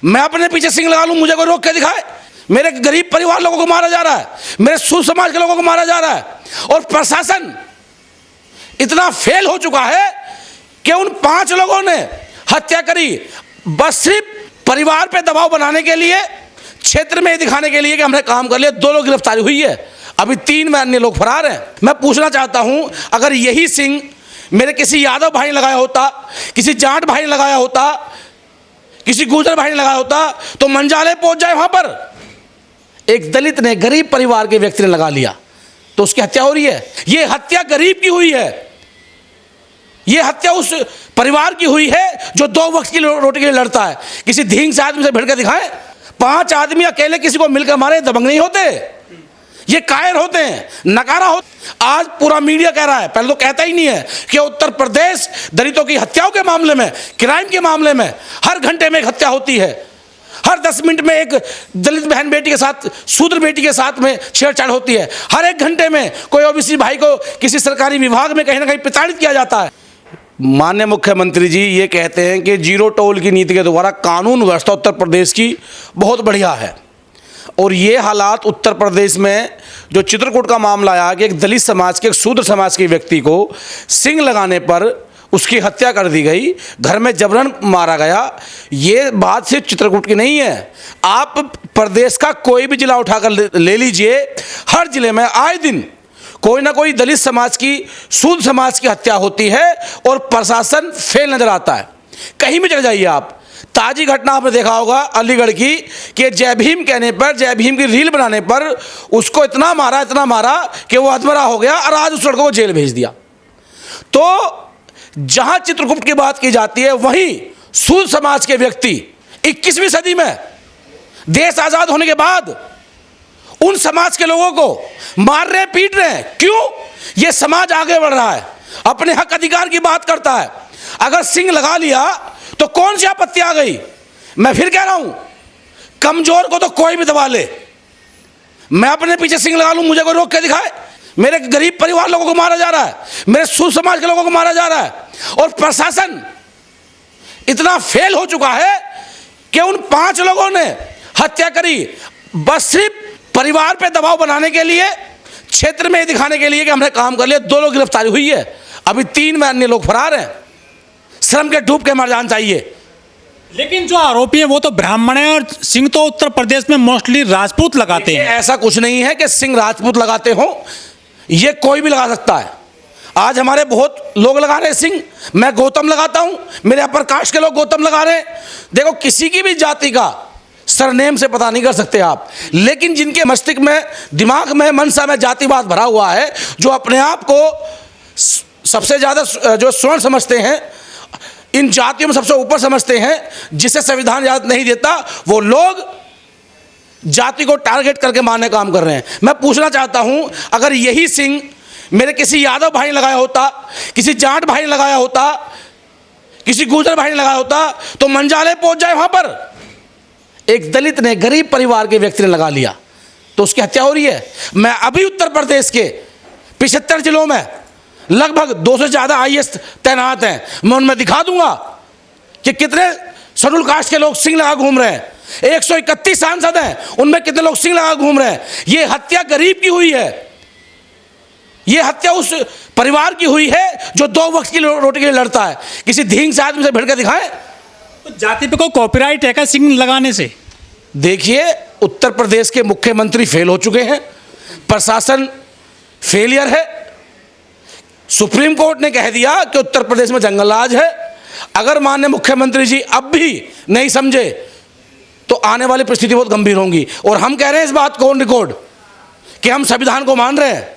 मैं अपने पीछे सिंग लगा लूं, मुझे कोई रोक के दिखाए? मेरे गरीब परिवार लोगों को मारा जा रहा है, मेरे सूद समाज के लोगों को मारा जा रहा है, और प्रशासन इतना फेल हो चुका है कि उन 5 लोगों ने हत्या करी बस सिर्फ परिवार पे दबाव बनाने के लिए, क्षेत्र में दिखाने के लिए कि हमने काम कर लिया। 2 लोग गिरफ्तारी हुई है, अभी 3 में अन्य लोग फरार हैं। मैं पूछना चाहता हूं, अगर यही सिंह मेरे किसी यादव भाई ने लगाया होता, किसी जाट भाई ने लगाया होता, किसी गुर्जर भाई ने लगाया होता, तो मंजाले पहुंच जाए वहां पर। एक दलित ने, गरीब परिवार के व्यक्ति ने लगा लिया तो उसकी हत्या हो रही है। ये हत्या गरीब की हुई है, ये हत्या उस परिवार की हुई है जो 2 वक्त की रोटी के लिए लड़ता है। किसी धींग से आदमी से भिड़ के दिखाएं? 5 आदमी अकेले किसी को मिलकर मारे, दबंग नहीं होते, ये कायर होते हैं, नकारा होता। आज पूरा मीडिया कह रहा है, पहले तो कहता ही नहीं है, कि उत्तर प्रदेश दलितों की हत्याओं के मामले में, क्राइम के मामले में हर घंटे में एक हत्या होती है, हर 10 मिनट में एक दलित बहन बेटी के साथ, शूद्र बेटी के साथ में छेड़छाड़ होती है, हर 1 घंटे में कोई ओबीसी भाई को किसी सरकारी विभाग में कहीं ना कहीं प्रताड़ित किया जाता है। माननीय मुख्यमंत्री जी ये कहते हैं कि जीरो टोल की नीति के द्वारा कानून व्यवस्था उत्तर प्रदेश की बहुत बढ़िया है, और ये हालात उत्तर प्रदेश में जो चित्रकूट का मामला आया कि एक दलित समाज के, एक शूद्र समाज के व्यक्ति को सिंग लगाने पर उसकी हत्या कर दी गई, घर में जबरन मारा गया, ये बात सिर्फ चित्रकूट की नहीं है। आप प्रदेश का कोई भी जिला उठाकर ले लीजिए, हर जिले में आए दिन कोई ना कोई दलित समाज की, शूद्र समाज की हत्या होती है और प्रशासन फेल नजर आता है। कहीं भी चले जाइए आप, ताजी घटना आपने देखा होगा अलीगढ़ की, कि जय भीम कहने पर, जय भीम की रील बनाने पर उसको इतना मारा कि वो अधमरा हो गया, और आज उस लड़के को जेल भेज दिया। तो जहां चित्रगुप्त की बात की जाती है, वहीं शूद्र समाज के व्यक्ति 21वीं सदी में, देश आजाद होने के बाद, उन समाज के लोगों को मार रहे, पीट रहे हैं। क्यों? यह समाज आगे बढ़ रहा है, अपने हक अधिकार की बात करता है। अगर सिंह लगा लिया तो कौन सी आपत्ति आ गई? मैं फिर कह रहा हूं, कमजोर को तो कोई भी दबा ले। मैं अपने पीछे सिंह लगा लूं, मुझे कोई रोक के दिखाए? मेरे गरीब परिवार लोगों को मारा जा रहा है, मेरे शूद्र समाज के लोगों को मारा जा रहा है, और प्रशासन इतना फेल हो चुका है कि उन 5 लोगों ने हत्या करी बस सिर्फ परिवार पे दबाव बनाने के लिए, क्षेत्र में दिखाने के लिए कि हमने काम कर लिया। 2 लोग गिरफ्तारी हुई है, अभी 3 में अन्य लोग फरार हैं। श्रम के डूब के मर जाना चाहिए। लेकिन जो आरोपी है वो तो ब्राह्मण है, और सिंह तो उत्तर प्रदेश में मोस्टली राजपूत लगाते हैं। ऐसा कुछ नहीं है कि सिंह राजपूत लगाते हो, ये कोई भी लगा सकता है। आज हमारे बहुत लोग लगा रहे हैं सिंह, मैं गौतम लगाता हूं, मेरे अपर कास्ट के लोग गौतम लगा रहे हैं। देखो, किसी की भी जाति का सरनेम से पता नहीं कर सकते आप, लेकिन जिनके मस्तिष्क में, दिमाग में, मनसा में जातिवाद भरा हुआ है, जो अपने आप को सबसे ज़्यादा जो स्वर्ण समझते हैं, इन जातियों में सबसे ऊपर समझते हैं, जिसे संविधान इजाजत नहीं देता, वो लोग जाति को टारगेट करके मारने का काम कर रहे हैं। मैं पूछना चाहता हूं, अगर यही सिंह मेरे किसी यादव भाई ने लगाया होता, किसी जाट भाई ने लगाया होता, किसी गुर्जर भाई ने लगाया होता, तो मंजाले पहुंच जाए वहां पर। एक दलित ने, गरीब परिवार के व्यक्ति ने लगा लिया तो उसकी हत्या हो रही है। मैं अभी उत्तर प्रदेश के 75 जिलों में लगभग 200 से ज़्यादा IAS तैनात हैं, मैं उनमें दिखा दूंगा कि कितने शेड्यूल कास्ट के लोग सिंह लगा घूम रहे हैं। 131 सांसद हैं, उनमें कितने लोग सिंह लगा घूम रहे हैं। ये हत्या गरीब की हुई है, ये हत्या उस परिवार की हुई है जो 2 वक्त की रोटी के लिए लड़ता है। किसी धींग से आदमी से भिड़ के दिखाएं? तो जाति पे कोई कॉपीराइट है क्या सिंह लगाने से? देखिए, उत्तर प्रदेश के मुख्यमंत्री फेल हो चुके हैं, प्रशासन फेलियर है। सुप्रीम कोर्ट ने कह दिया कि उत्तर प्रदेश में जंगलराज है। अगर माननीय मुख्यमंत्री जी अब भी नहीं समझे तो आने वाली परिस्थिति बहुत गंभीर होंगी। और हम कह रहे हैं इस बात को ऑन रिकॉर्ड कि हम संविधान को मान रहे हैं,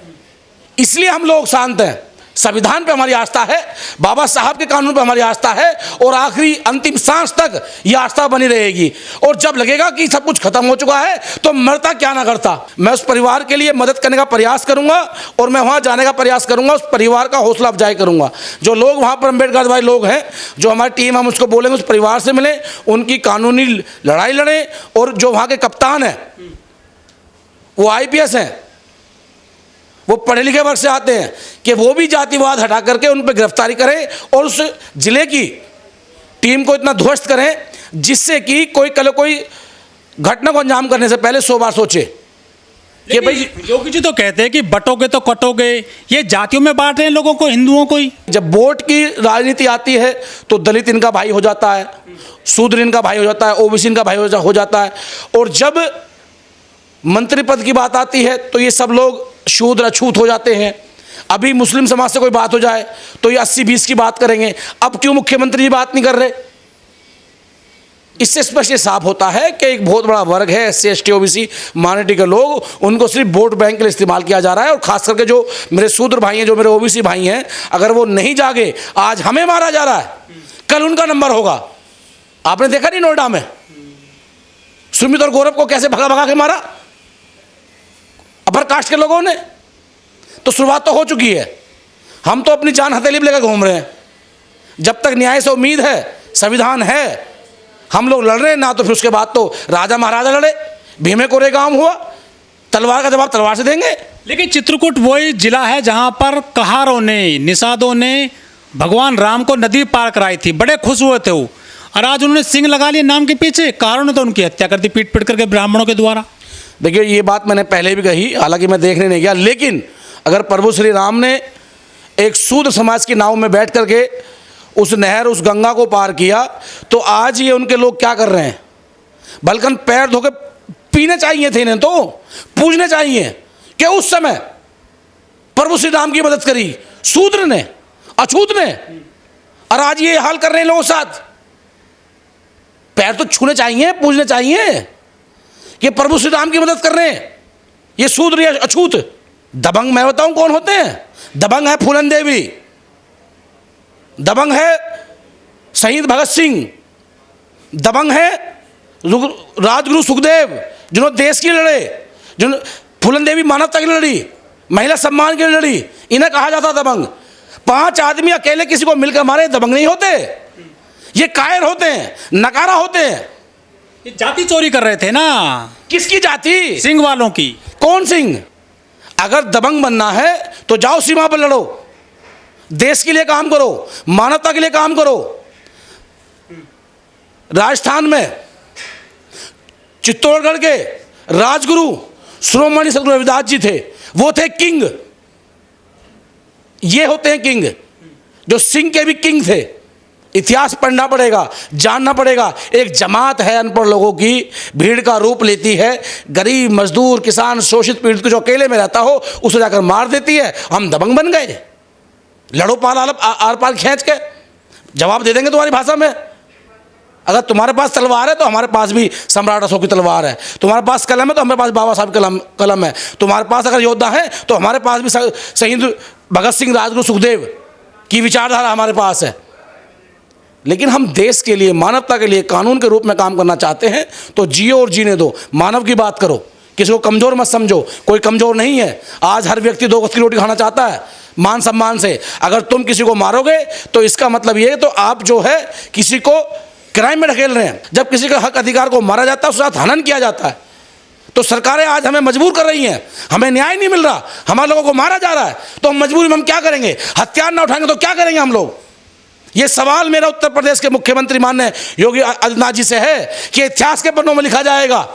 इसलिए हम लोग शांत हैं। संविधान पे हमारी आस्था है, बाबा साहब के कानून पे हमारी आस्था है, और आखिरी अंतिम सांस तक यह आस्था बनी रहेगी। और जब लगेगा कि सब कुछ खत्म हो चुका है तो मरता क्या ना करता। मैं उस परिवार के लिए मदद करने का प्रयास करूंगा, और मैं वहां जाने का प्रयास करूंगा, उस परिवार का हौसला अफजाई करूंगा। जो लोग वहां पर अम्बेडकर भाई लोग हैं, जो हमारी टीम, हम उसको बोलेंगे उस परिवार से मिलें, उनकी कानूनी लड़ाई लड़ें। और जो वहां के कप्तान हैं वो IPS हैं, वो पढ़े लिखे वर्ग से आते हैं, कि वो भी जातिवाद हटा करके उन पर गिरफ्तारी करें और उस जिले की टीम को इतना ध्वस्त करें जिससे कि कोई कल कोई घटना को अंजाम करने से पहले 100 बार सोचे कि भाई। योगी जी तो कहते हैं कि बटोगे तो कटोगे, ये जातियों में बांट रहे हैं लोगों को, हिंदुओं को ही। जब वोट की राजनीति आती है तो दलित इनका भाई हो जाता है, शूद्र इनका भाई हो जाता है, ओबीसी इनका भाई हो जाता है, और जब मंत्री पद की बात आती है तो ये सब लोग शूद्र अछूत हो जाते हैं। अभी मुस्लिम समाज से कोई बात हो जाए तो ये 80-20 की बात करेंगे। अब क्यों मुख्यमंत्री जी बात नहीं कर रहे? इससे स्पष्ट ये साफ होता है कि एक बहुत बड़ा वर्ग है SC ST OBC माइनॉरिटी के लोग, उनको सिर्फ वोट बैंक के लिए इस्तेमाल किया जा रहा है। और खास करके जो मेरे शूद्र भाई हैं, जो मेरे OBC भाई हैं, अगर वो नहीं जागे, आज हमें मारा जा रहा है, कल उनका नंबर होगा। आपने देखा नहीं नोएडा में सुमित और गौरव को कैसे भगा भगा के मारा अपर कास्ट के लोगों ने? तो शुरुआत तो हो चुकी है। हम तो अपनी जान हथेली में लेकर घूम रहे हैं। जब तक न्याय से उम्मीद है, संविधान है, हम लोग लड़ रहे हैं ना। तो फिर उसके बाद तो राजा महाराजा लड़े, भीमे कोरेगांव हुआ, तलवार का जवाब तलवार से देंगे। लेकिन चित्रकूट वही जिला है जहां पर कहारों ने, निषादों ने भगवान राम को नदी पार कराई थी, बड़े खुश हुए थे वो, और आज उन्होंने सिंह लगा लिए नाम के पीछे। कहारों ने तो उनकी हत्या कर दी पीट पीट करके ब्राह्मणों के द्वारा। देखिए, ये बात मैंने पहले भी कही, हालांकि मैं देखने नहीं गया, लेकिन अगर प्रभु श्री राम ने एक शूद्र समाज की नाव में बैठ करके उस नहर, उस गंगा को पार किया, तो आज ये उनके लोग क्या कर रहे हैं? बल्कि पैर धो के पीने चाहिए थे इन्हें, तो पूजने चाहिए कि उस समय प्रभु श्री राम की मदद करी शूद्र ने, अछूत ने, और आज ये हाल कर रहे हैं लोगों के साथ। पैर तो छूने चाहिए, पूजने चाहिए कि प्रभु श्री राम की मदद कर रहे हैं ये शूद्र या अछूत। दबंग मैं बताऊं कौन होते हैं? दबंग है फूलन देवी, दबंग है शहीद भगत सिंह, दबंग है राजगुरु सुखदेव, जिन्होंने देश के लिए लड़े, जिन्होंने फूलन देवी मानवता के लिए लड़ी, महिला सम्मान के लिए लड़ी, इन्हें कहा जाता दबंग। 5 आदमी अकेले किसी को मिलकर मारे, दबंग नहीं होते, ये कायर होते हैं, नकारा होते हैं। ये जाति चोरी कर रहे थे ना। किसकी जाति? सिंह वालों की। कौन सिंह? अगर दबंग बनना है तो जाओ सीमा पर लड़ो, देश के लिए काम करो, मानवता के लिए काम करो। राजस्थान में चित्तौड़गढ़ के राजगुरु शिरोमणि सदगुरु रविदास जी थे, वो थे किंग। ये होते हैं किंग, जो सिंह के भी किंग थे। इतिहास पढ़ना पड़ेगा, जानना पड़ेगा। एक जमात है अनपढ़ लोगों की, भीड़ का रूप लेती है, गरीब मजदूर किसान शोषित पीड़ित को जो अकेले में रहता हो उसे जाकर मार देती है। हम दबंग बन गए, लड़ो पाल आर पार खींच के, जवाब दे देंगे तुम्हारी भाषा में। अगर तुम्हारे पास तलवार है तो हमारे पास भी सम्राट अशोक की तलवार है, तुम्हारे पास कलम है तो हमारे पास बाबा साहब कलम है, तुम्हारे पास अगर योद्धा है तो हमारे पास भी शहीद भगत सिंह, राजगुरु सुखदेव की विचारधारा हमारे पास है। लेकिन हम देश के लिए, मानवता के लिए कानून के रूप में काम करना चाहते हैं तो जियो और जीने दो, मानव की बात करो, किसी को कमज़ोर मत समझो। कोई कमज़ोर नहीं है। आज हर व्यक्ति 2 वक्त की रोटी खाना चाहता है मान सम्मान से। अगर तुम किसी को मारोगे तो इसका मतलब ये है तो आप जो है किसी को क्राइम में ढकेल रहे हैं। जब किसी का हक अधिकार को मारा जाता है उसके साथ हनन किया जाता है। तो सरकारें आज हमें मजबूर कर रही हैं, हमें न्याय नहीं मिल रहा, हमारे लोगों को मारा जा रहा है, तो हम मजबूरी में हम क्या करेंगे? हथियार ना उठाएंगे तो क्या करेंगे हम लोग? ये सवाल मेरा उत्तर प्रदेश के मुख्यमंत्री माननीय योगी आदित्यनाथ जी से है कि इतिहास के पन्नों में लिखा जाएगा।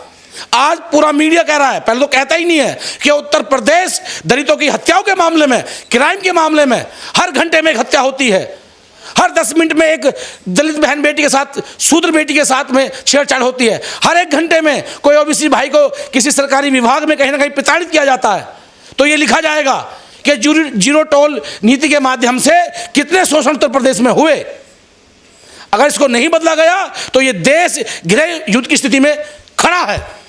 आज पूरा मीडिया कह रहा है, पहले तो कहता ही नहीं है, कि उत्तर प्रदेश दलितों की हत्याओं के मामले में, क्राइम के मामले में हर घंटे में एक हत्या होती है, हर 10 मिनट में एक दलित बहन बेटी के साथ, शूद्र बेटी के साथ में छेड़छाड़ होती है, हर 1 घंटे में कोई ओबीसी भाई को किसी सरकारी विभाग में कहीं ना कहीं प्रताड़ित किया जाता है। तो ये लिखा जाएगा कि जीरो टोल नीति के माध्यम से कितने शोषण उत्तर प्रदेश में हुए। अगर इसको नहीं बदला गया तो ये देश गृह युद्ध की स्थिति में खड़ा है।